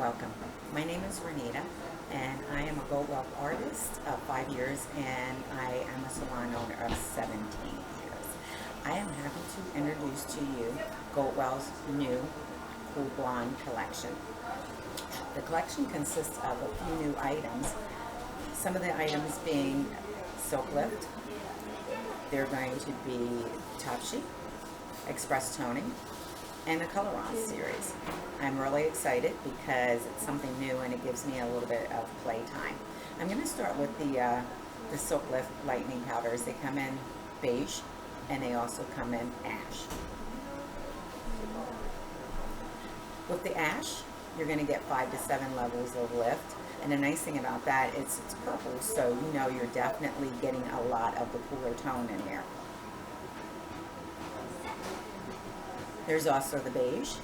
welcome. My name is Renita, and I am a Goldwell artist of 5 years, and I am a salon owner of 17 years. I am happy to introduce to you Goldwell's new Cool Blonde collection. The collection consists of a few new items, some of the items being Silk Lift. They're going to be Top Sheet, Express Toning, and the Color On series. I'm really excited because it's something new and it gives me a little bit of playtime. I'm going to start with the Silk Lift Lightening Powders. They come in beige and they also come in ash. With the ash, you're going to get 5 to 7 levels of lift. And the nice thing about that is it's purple, so you know you're definitely getting a lot of the cooler tone in there. There's also the beige,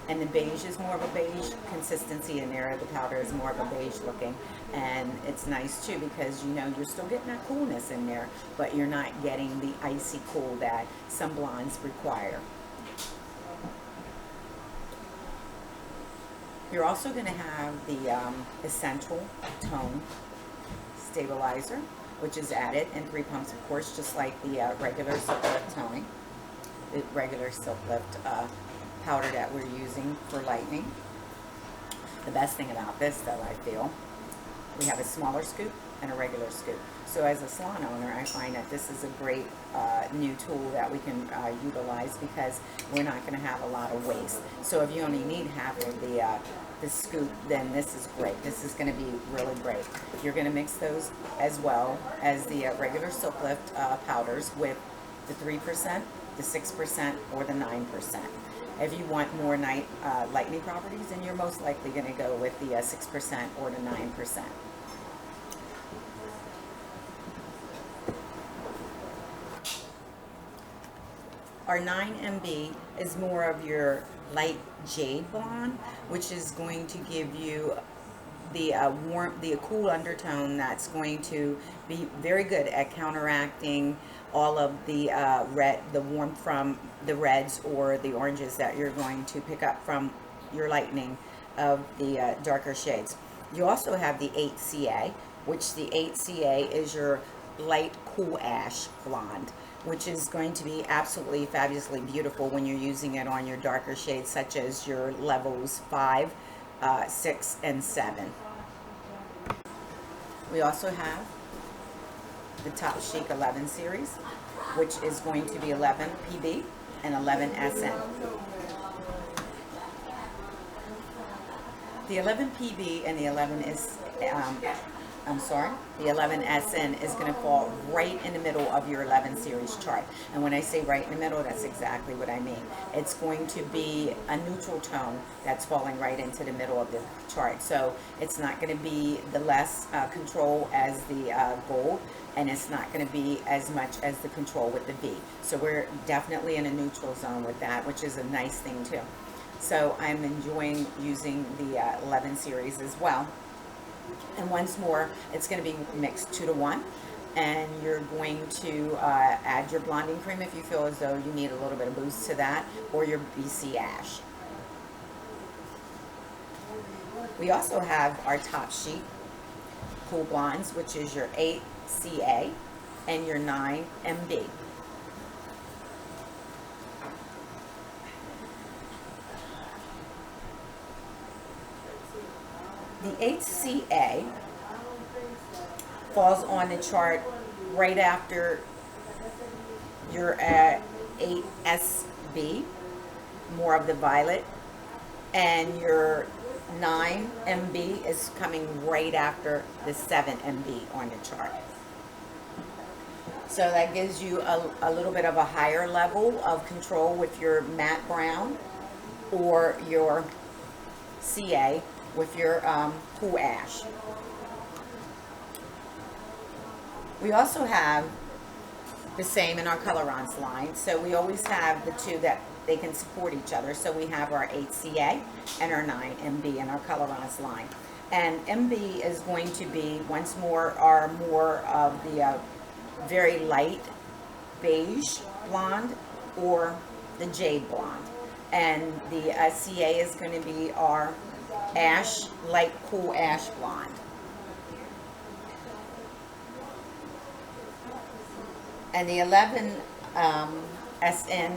and the beige is more of a beige consistency in there. The powder is more of a beige looking, and it's nice too because you know you're still getting that coolness in there, but you're not getting the icy cool that some blondes require. You're also going to have the Essential Tone Stabilizer, which is added in 3 pumps, of course, just like the regular Silk Lift toning. The regular Silk Lift powder that we're using for lightening. The best thing about this, though, I feel, we have a smaller scoop and a regular scoop. So as a salon owner, I find that this is a great new tool that we can utilize because we're not going to have a lot of waste. So if you only need half of the scoop, then this is great. This is going to be really great. You're going to mix those as well as the regular Silk Lift powders with the 3%, the 6%, or the 9%. If you want more lightening properties, then you're most likely going to go with the 6% or the 9%. Our 9MB is more of your light jade blonde, which is going to give you the cool undertone that's going to be very good at counteracting all of the the warmth from the reds or the oranges that you're going to pick up from your lightening of the darker shades. You also have the 8CA, which the 8CA is your light cool ash blonde, which is going to be absolutely fabulously beautiful when you're using it on your darker shades such as your levels 5, 6, and 7. We also have the Top Chic 11 series, which is going to be 11 PB and 11 SN. The 11 PB and the 11 is, the 11 SN is going to fall right in the middle of your 11 series chart. And when I say right in the middle, that's exactly what I mean. It's going to be a neutral tone that's falling right into the middle of the chart. So it's not going to be the less control as the gold, and it's not going to be as much as the control with the B. So we're definitely in a neutral zone with that, which is a nice thing too. So I'm enjoying using the 11 series as well. And once more, it's going to be mixed 2 to 1. And you're going to add your blonding cream if you feel as though you need a little bit of boost to that, or your BC Ash. We also have our Top Sheet Cool Blondes, which is your 8CA and your 9MB. The 8CA falls on the chart right after your 8SB, more of the violet, and your 9MB is coming right after the 7MB on the chart. So that gives you a little bit of a higher level of control with your matte brown or your CA with your cool ash. We also have the same in our Color-Ons line. So we always have the two that they can support each other. So we have our 8CA and our 9MB in our Color-Ons line. And MB is going to be, once more, more of the very light beige blonde or the jade blonde. And the CA is going to be our ash, light cool ash blonde. And the 11 SN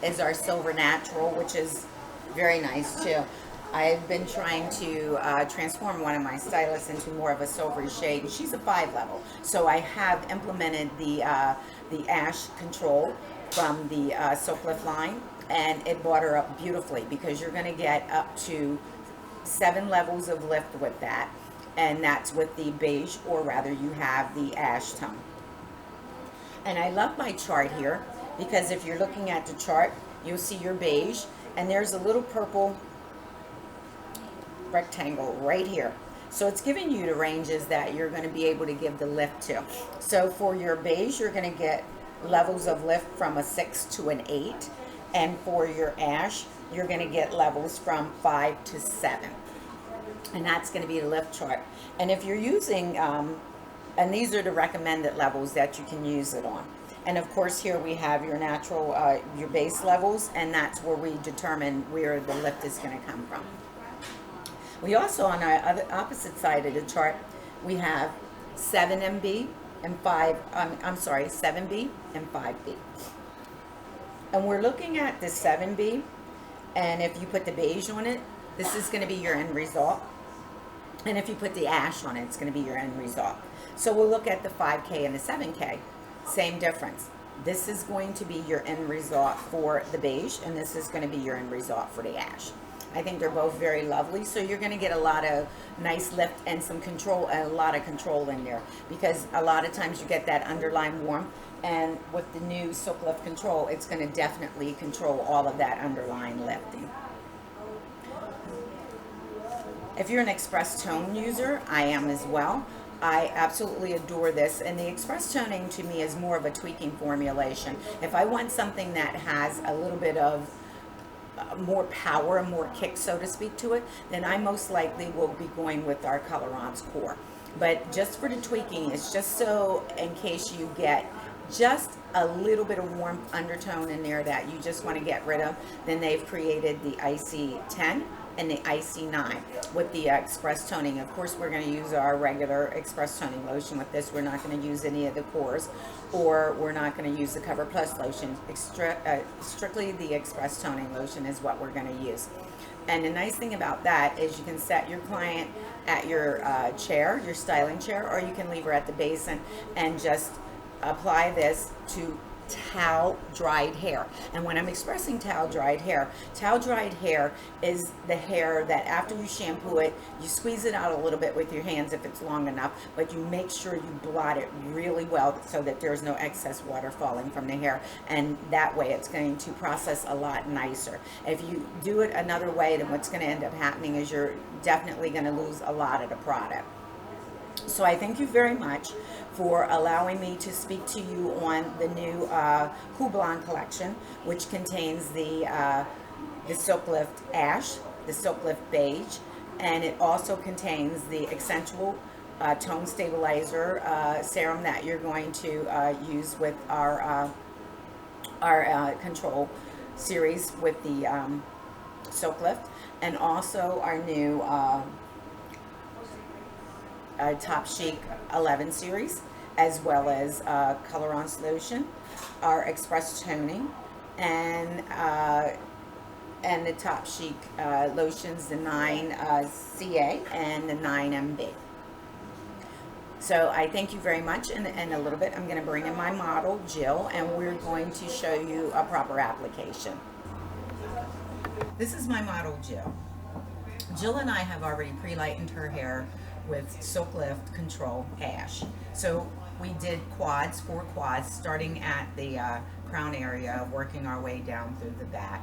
is our silver natural, which is very nice too. I've been trying to transform one of my stylists into more of a silvery shade. She's a 5 level, so I have implemented the ash control from the Silk Lift line, and it brought her up beautifully, because you're going to get up to 7 levels of lift with that, and that's with the beige, or rather you have the ash tone. And I love my chart here, because if you're looking at the chart, you'll see your beige, and there's a little purple rectangle right here. So it's giving you the ranges that you're going to be able to give the lift to. So for your beige, you're going to get levels of lift from a 6 to an 8. And for your ash, you're going to get levels from 5 to 7. And that's going to be the lift chart. And if you're using, and these are the recommended levels that you can use it on. And of course here we have your natural, your base levels, and that's where we determine where the lift is going to come from. We also, on our other opposite side of the chart, we have 7MB and 7B and 5B. And we're looking at the 7B, and if you put the beige on it, this is going to be your end result. And if you put the ash on it, it's going to be your end result. So we'll look at the 5K and the 7K. Same difference. This is going to be your end result for the beige, and this is going to be your end result for the ash. I think they're both very lovely, so you're going to get a lot of nice lift and some control, and a lot of control in there, because a lot of times you get that underline warmth, and with the new Silk Lift Control, it's going to definitely control all of that underline lifting. If you're an Express Tone user, I am as well. I absolutely adore this, and the Express Toning to me is more of a tweaking formulation. If I want something that has a little bit of more power and more kick, so to speak, to it, then I most likely will be going with our Colorance Core. But just for the tweaking, it's just so in case you get just a little bit of warm undertone in there that you just want to get rid of, then they've created the Icy 10 and the Icy 9 with the Express Toning. Of course, we're going to use our regular Express Toning lotion with this. We're not going to use any of the cores, or we're not going to use the Cover Plus lotion. Strictly the Express Toning lotion is what we're going to use. And the nice thing about that is you can set your client at your chair, your styling chair, or you can leave her at the basin and just apply this to towel dried hair. And when I'm expressing towel dried hair is the hair that after you shampoo it, you squeeze it out a little bit with your hands if it's long enough, but you make sure you blot it really well so that there's no excess water falling from the hair, and that way it's going to process a lot nicer. If you do it another way, then what's going to end up happening is you're definitely going to lose a lot of the product. So I thank you very much for allowing me to speak to you on the new Cool Blonde collection, which contains the Silk Lift Ash, the Silk Lift Beige, and it also contains the Accentual Tone Stabilizer serum that you're going to use with our control series with the Silk Lift, and also our new Top Chic 11 series, as well as Colorance lotion, our Express Toning, and the Top Chic lotions, the 9 CA and the 9 MB. So I thank you very much. In a little bit, I'm going to bring in my model, Jill, and we're going to show you a proper application. This is my model, Jill. Jill and I have already pre-lightened her hair with Silk Lift Control Ash. So we did quads, 4 quads, starting at the crown area, working our way down through the back,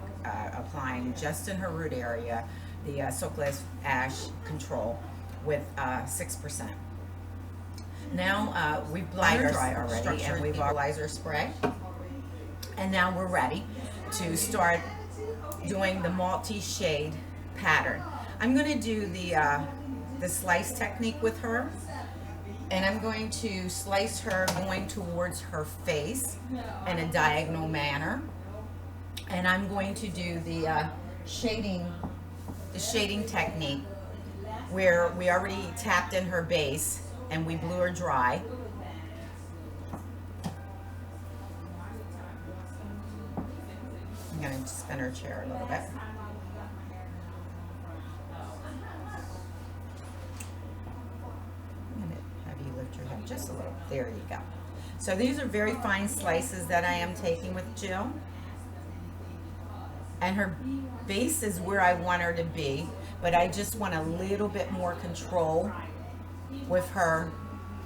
applying just in her root area the Silk Lift Ash Control with 6%. Now we've applied our dry already, and we've utilized our spray, and now we're ready to start doing the multi-shade pattern. I'm going to do the slice technique with her, and I'm going to slice her going towards her face in a diagonal manner, and I'm going to do the shading technique where we already tapped in her base and we blew her dry. I'm going to spin her chair a little bit. I'm going to have you lift your head just a little. There you go. So these are very fine slices that I am taking with Jill. And her base is where I want her to be, but I just want a little bit more control with her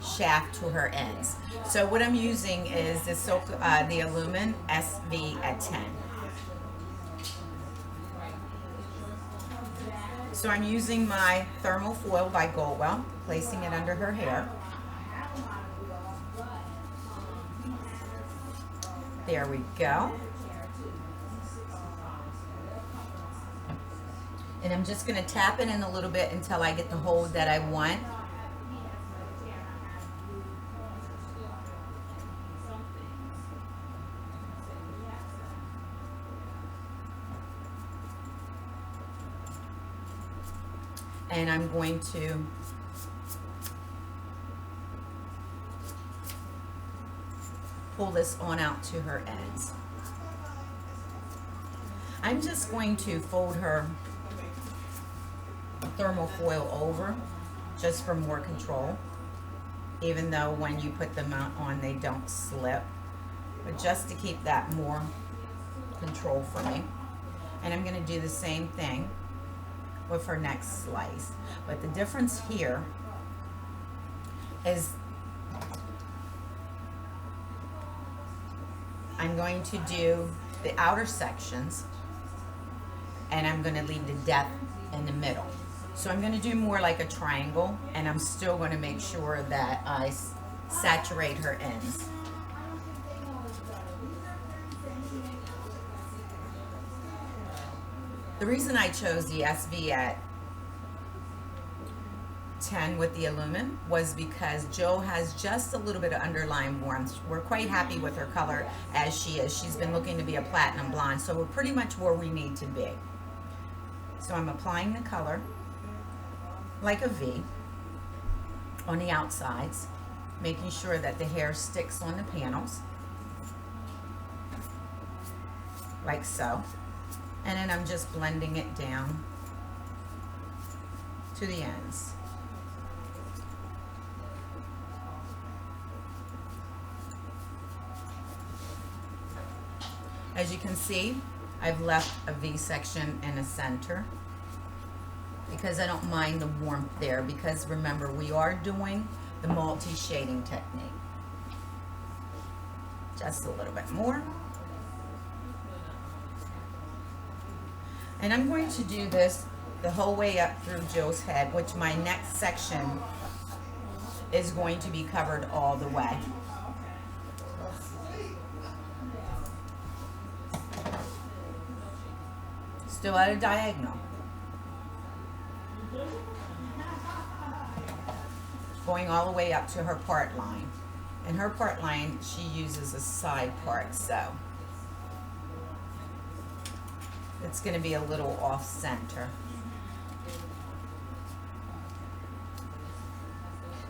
shaft to her ends. So what I'm using is the silk, the Illumin SV at 10. So I'm using my thermal foil by Goldwell, placing it under her hair. There we go. And I'm just going to tap it in a little bit until I get the hold that I want. And I'm going to pull this on out to her ends. I'm just going to fold her thermal foil over just for more control, even though when you put them on they don't slip, but just to keep that more control for me. And I'm going to do the same thing with her next slice, but the difference here is I'm going to do the outer sections and I'm going to leave the depth in the middle. So I'm going to do more like a triangle, and I'm still going to make sure that I saturate her ends. The reason I chose the SV at 10 with the Illumin was because Jill has just a little bit of underlying warmth. We're quite happy with her color as she is. She's been looking to be a platinum blonde, so we're pretty much where we need to be. So I'm applying the color like a V on the outsides, making sure that the hair sticks on the panels, like so. And then I'm just blending it down to the ends. As you can see, I've left a V section in the center because I don't mind the warmth there, because remember, we are doing the multi-shading technique. Just a little bit more. And I'm going to do this the whole way up through Jill's head, which my next section is going to be covered all the way. Still at a diagonal. Going all the way up to her part line. And her part line, she uses a side part, so it's going to be a little off center.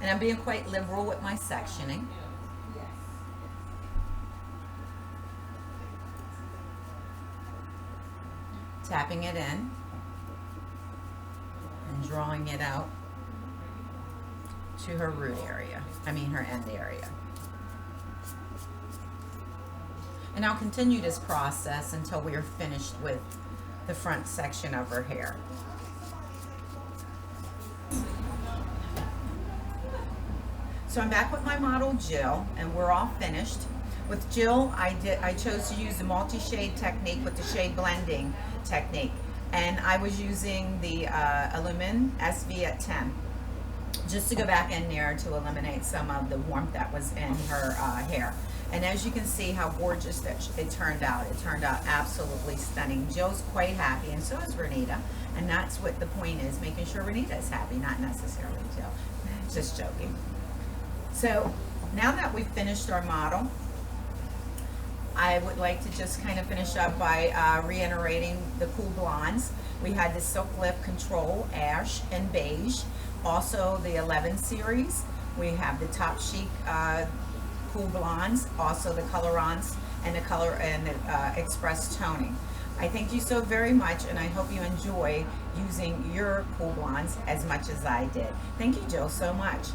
And I'm being quite liberal with my sectioning. Tapping it in and drawing it out to her root area, her end area. And I'll continue this process until we are finished with the front section of her hair. So I'm back with my model Jill, and we're all finished. With Jill, I chose to use the multi-shade technique with the shade blending technique, and I was using the Illumin SV at 10 just to go back in there to eliminate some of the warmth that was in her hair. And as you can see how gorgeous that it turned out. It turned out absolutely stunning. Jill's quite happy, and so is Renita, and that's what the point is, making sure Renita is happy, not necessarily Jill. Just joking. So now that we've finished our model, I would like to just kind of finish up by reiterating the Cool Blondes. We had the Silk Lift Control Ash and Beige. Also the 11 series. We have the Top Chic Cool Blondes, also the Colorants and the Color and the Express Toning. I thank you so very much, and I hope you enjoy using your Cool Blondes as much as I did. Thank you, Jill, so much.